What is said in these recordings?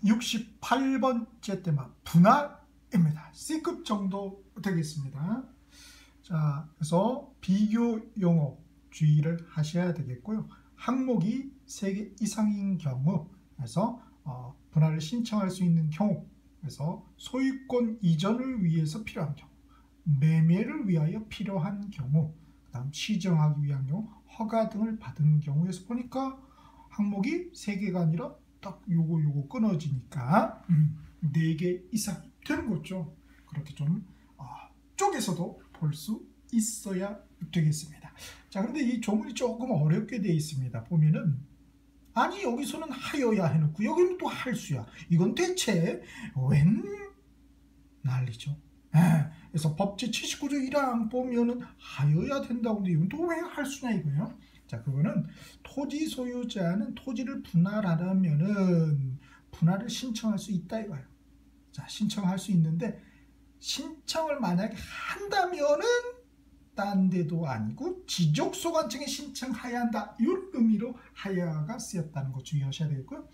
68번째 테마 분할입니다. C급 정도 되겠습니다. 자, 그래서 비교 용어 주의를 하셔야 되겠고요. 항목이 3개 이상인 경우, 그래서 분할을 신청할 수 있는 경우, 그래서 소유권 이전을 위해서 필요한 경우, 매매를 위하여 필요한 경우, 그 다음 시정하기 위한 경우, 허가 등을 받은 경우에서 보니까 항목이 3개가 아니라 딱 요거 끊어지니까 4개 이상 되는 거죠. 그렇게 좀 쪽에서도 볼 수 있어야 되겠습니다. 자, 그런데 이 조문이 조금 어렵게 되어 있습니다. 보면은 아니 여기서는 하여야 해놓고 여기는 또 할 수야. 이건 대체 웬 난리죠. 그래서 법제 79조 1항 보면은 하여야 된다고 하는데 이건 또 왜 할 수냐 이거예요. 자, 그거는 토지 소유자는 토지를 분할하려면은 분할을 신청할 수 있다 이거예요. 자, 신청할 수 있는데 신청을 만약에 한다면은 딴 데도 아니고 지적소관청에 신청해야 한다. 이런 의미로 하여가 쓰였다는 거 주의하셔야 되겠고요.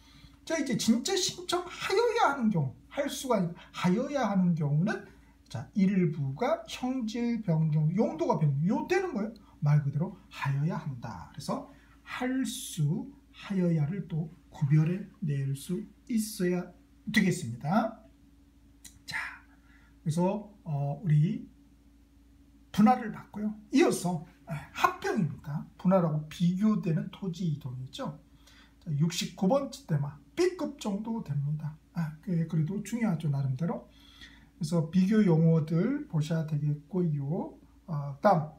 자, 이제 진짜 신청하여야 하는 경우, 할 수가 아니고 하여야 하는 경우는 자, 일부가 형질 변경, 용도가 변경. 요때는 뭐예요? 말 그대로 하여야 한다. 그래서 할 수, 하여야를 또 구별해 낼 수 있어야 되겠습니다. 자, 그래서 우리 분할을 받고요. 이어서 합병입니다. 분할하고 비교되는 토지 이동이죠. 69번째 테마 B급 정도 됩니다. 그래도 중요하죠, 나름대로. 그래서 비교 용어들 보셔야 되겠고요. 다음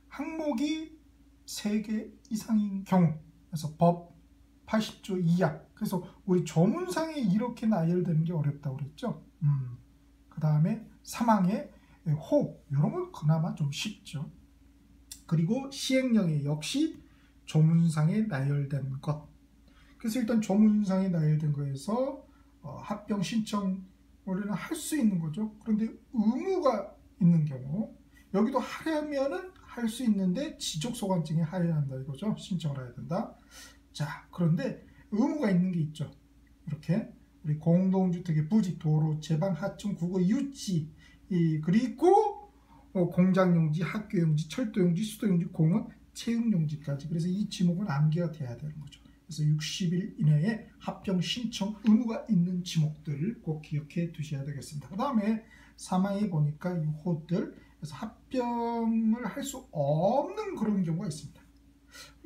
항목이 3개 이상인 경우, 그래서 법 80조 2항. 그래서 우리 조문상에 이렇게 나열되는 게 어렵다고 그랬죠. 그 다음에 3항에 호, 이런 건 그나마 좀 쉽죠. 그리고 시행령에 역시 조문상에 나열된 것. 그래서 일단 조문상에 나열된 거에서 합병 신청 우리는 할 수 있는 거죠. 그런데 의무가 있는 경우, 여기도 하려면은 할 수 있는데 지적소관청에 하여야 한다 이거죠. 신청을 해야 된다. 자, 그런데 의무가 있는 게 있죠. 이렇게 우리 공동주택의 부지, 도로, 제방, 하청, 구거, 유지, 그리고 공장용지, 학교용지, 철도용지, 수도용지, 공원, 체육용지까지. 그래서 이 지목은 암기가 돼야 되는 거죠. 그래서 60일 이내에 합병 신청 의무가 있는 지목들을 꼭 기억해 두셔야 되겠습니다. 그 다음에 3항에 보니까 이 호들, 그래서 합병을 할 수 없는 그런 경우가 있습니다.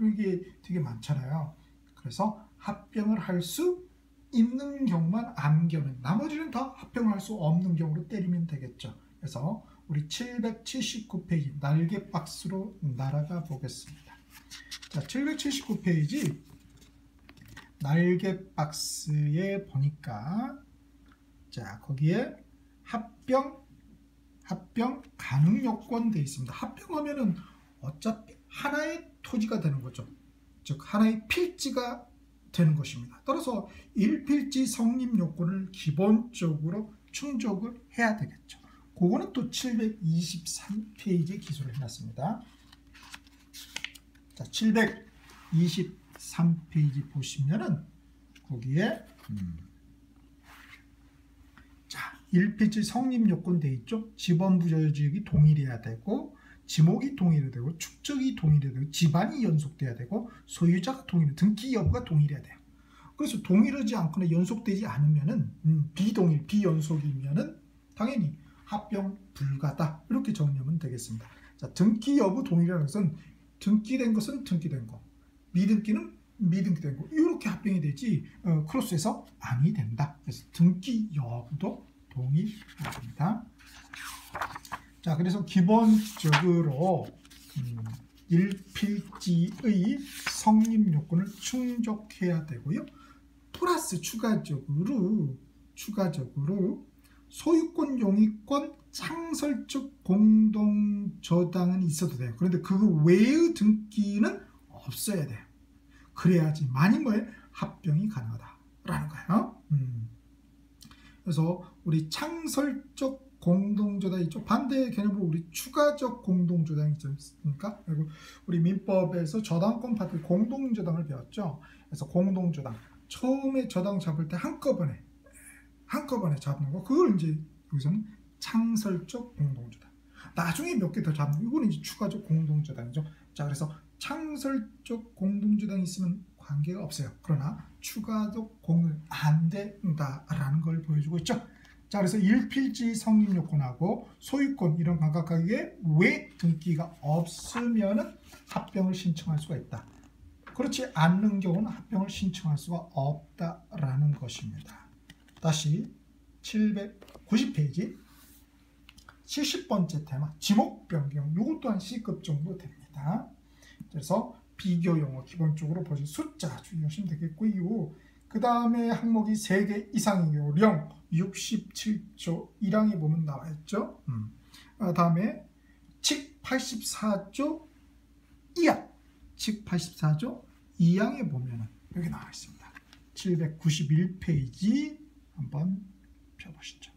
이게 되게 많잖아요. 그래서 합병을 할 수 있는 경우만 암기하면, 나머지는 다 합병을 할 수 없는 경우로 때리면 되겠죠. 그래서 우리 779페이지 날개 박스로 날아가 보겠습니다. 자, 779페이지 날개 박스에 보니까 자, 거기에 합병 가능 요건 되어 있습니다. 합병하면은 어차피 하나의 토지가 되는 거죠. 즉 하나의 필지가 되는 것입니다. 따라서 1필지 성립 요건을 기본적으로 충족을 해야 되겠죠. 그거는 또 723페이지에 기술을 해놨습니다. 자, 723페이지 보시면은 거기에 자, 1필지 성립 요건 돼 있죠. 지번부여지역이 동일해야 되고, 지목이 동일해야 되고, 축적이 동일해야 되고, 집안이 연속돼야 되고, 소유자가 동일해, 등기 여부가 동일해야 돼요. 그래서 동일하지 않거나 연속되지 않으면은 비동일, 비연속이면은 당연히 합병 불가다. 이렇게 정리하면 되겠습니다. 자, 등기 여부 동일이라는 것은 등기된 것은 등기된 거, 미등기는 미등기된 거, 이렇게 합병이 되지 크로스해서 아니 된다. 그래서 등기 여부도 동일합니다. 자, 그래서 기본적으로 1필지의 성립 요건을 충족해야 되고요. 플러스 추가적으로 소유권, 용의권, 창설적 공동저당은 있어도 돼요. 그런데 그 외의 등기는 없어야 돼요. 그래야지만이 뭐에 합병이 가능하다라는 거예요. 그래서 우리 창설적 공동저당 있죠. 반대의 개념으로 우리 추가적 공동저당이 있지 않습니까? 그리고 우리 민법에서 저당권 파트 공동저당을 배웠죠. 그래서 공동저당, 처음에 저당 잡을 때 한꺼번에 잡는 거, 그걸 이제 여기서는 창설적 공동저당. 나중에 몇 개 더 잡는 거, 이거는 이제 추가적 공동저당이죠. 자, 그래서 창설적 공동저당이 있으면 관계가 없어요. 그러나 추가적 공동 안 된다라는 걸 보여주고 있죠. 자, 그래서 일필지 성립 요건하고 소유권 이런 감각하기에 왜 등기가 없으면은 합병을 신청할 수가 있다. 그렇지 않는 경우는 합병을 신청할 수가 없다라는 것입니다. 다시 790페이지 70번째 테마 지목 변경, 이것 또한 C급 정도 됩니다. 그래서 비교 용어 기본적으로 보시 숫자 주의하시면 되겠고요. 그 다음에 항목이 3개 이상인 경우 령 67조 1항에 보면 나와 있죠. 다음에 칙 84조 2항, 칙 84조 2항에 보면 여기 나와 있습니다. 791페이지 한번 펴보시죠.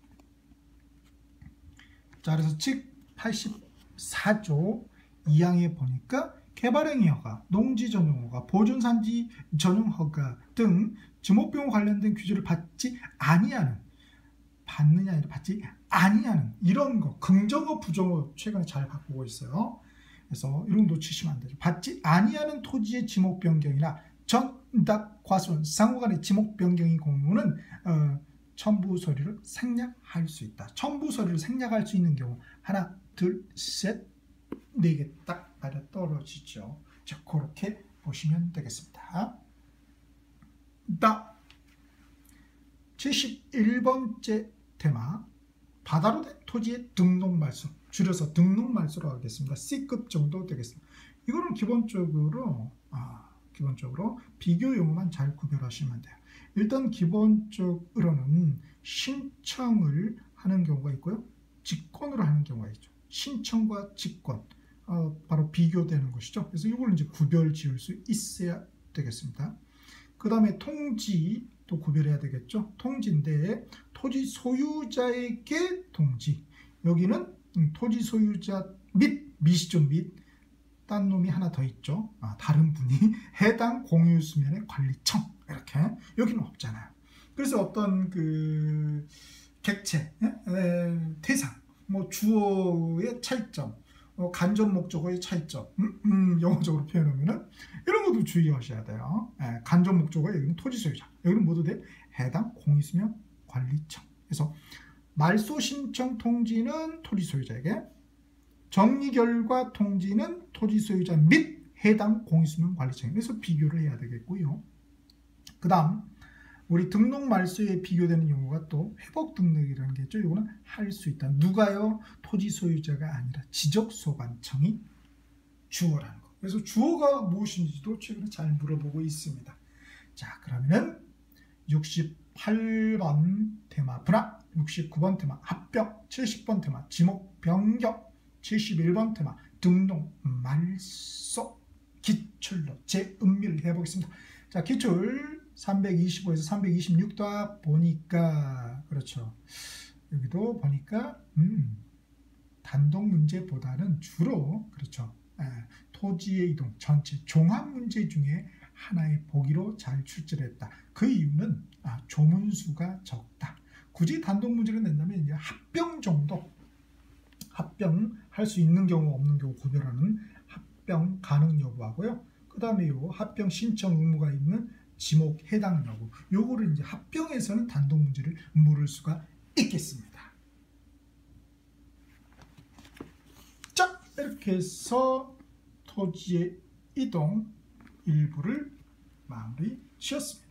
자, 그래서 칙 84조 2항에 보니까 개발행위 허가, 농지 전용 허가, 보존산지 전용 허가 등 지목병 관련된 규제를 받지 아니하는, 받느냐 아니라 받지 아니하는 이런 거, 긍정어 부정어 최근에 잘 바꾸고 있어요. 그래서 이런 거 놓치시면 안 되죠. 받지 아니하는 토지의 지목 변경이나 전답 과수원 상호간의 지목 변경인 경우는 첨부 서류를 생략할 수 있다. 첨부 서류를 생략할 수 있는 경우 하나, 둘, 셋, 4개 딱 맞아 떨어지죠. 자, 그렇게 보시면 되겠습니다. 71번째 테마 바다로 된 토지의 등록말소, 줄여서 등록말소로 하겠습니다. C급 정도 되겠습니다. 이거는 기본적으로 비교 용어만 잘 구별하시면 돼요. 일단 기본적으로는 신청을 하는 경우가 있고요, 직권으로 하는 경우가 있죠. 신청과 직권 바로 비교되는 것이죠. 그래서 이걸 이제 구별 지을 수 있어야 되겠습니다. 그 다음에 통지도 구별해야 되겠죠. 통지인데 토지 소유자에게 통지, 여기는 토지 소유자 및 미시죠. 및 딴 놈이 하나 더 있죠. 다른 분이 해당 공유수면의 관리청, 이렇게 여기는 없잖아요. 그래서 어떤 그 객체, 대상, 뭐 주어의 차이점, 간접 목적어의 차이점, 영어적으로 표현하면은 이런 것도 주의하셔야 돼요. 간접 목적어, 여기는 토지 소유자, 여기는 모두 다 해당 공유수면 관리청. 그래서 말소 신청 통지는 토지 소유자에게, 정리 결과 통지는 토지 소유자 및 해당 공유수면 관리청에, 그래서 비교를 해야 되겠고요. 그 다음 우리 등록 말소에 비교되는 용어가 또 회복 등록이라는 게 있죠. 이거는 할 수 있다. 누가요? 토지 소유자가 아니라 지적소관청이 주어라는 거. 그래서 주어가 무엇인지도 최근에 잘 물어보고 있습니다. 자, 그러면은 68번 테마 분할, 69번 테마 합병, 70번 테마 지목 변경, 71번 테마 등록 말소 기출로 재음미를 해보겠습니다. 자, 기출 325에서 326도 보니까, 그렇죠, 여기도 보니까 단독 문제보다는 주로, 그렇죠, 토지의 이동 전체 종합 문제 중에 하나의 보기로 잘 출제를 했다. 그 이유는 조문수가 적다. 굳이 단독 문제를 낸다면 이제 합병 정도, 합병할 수 있는 경우 없는 경우 구별하는 합병 가능 여부하고요. 그 다음에 요 합병 신청 의무가 있는 지목 해당 여부, 요거를 이제 합병에서는 단독 문제를 물을 수가 있겠습니다. 자, 이렇게 해서 토지의 이동 일부를 마무리 지었습니다.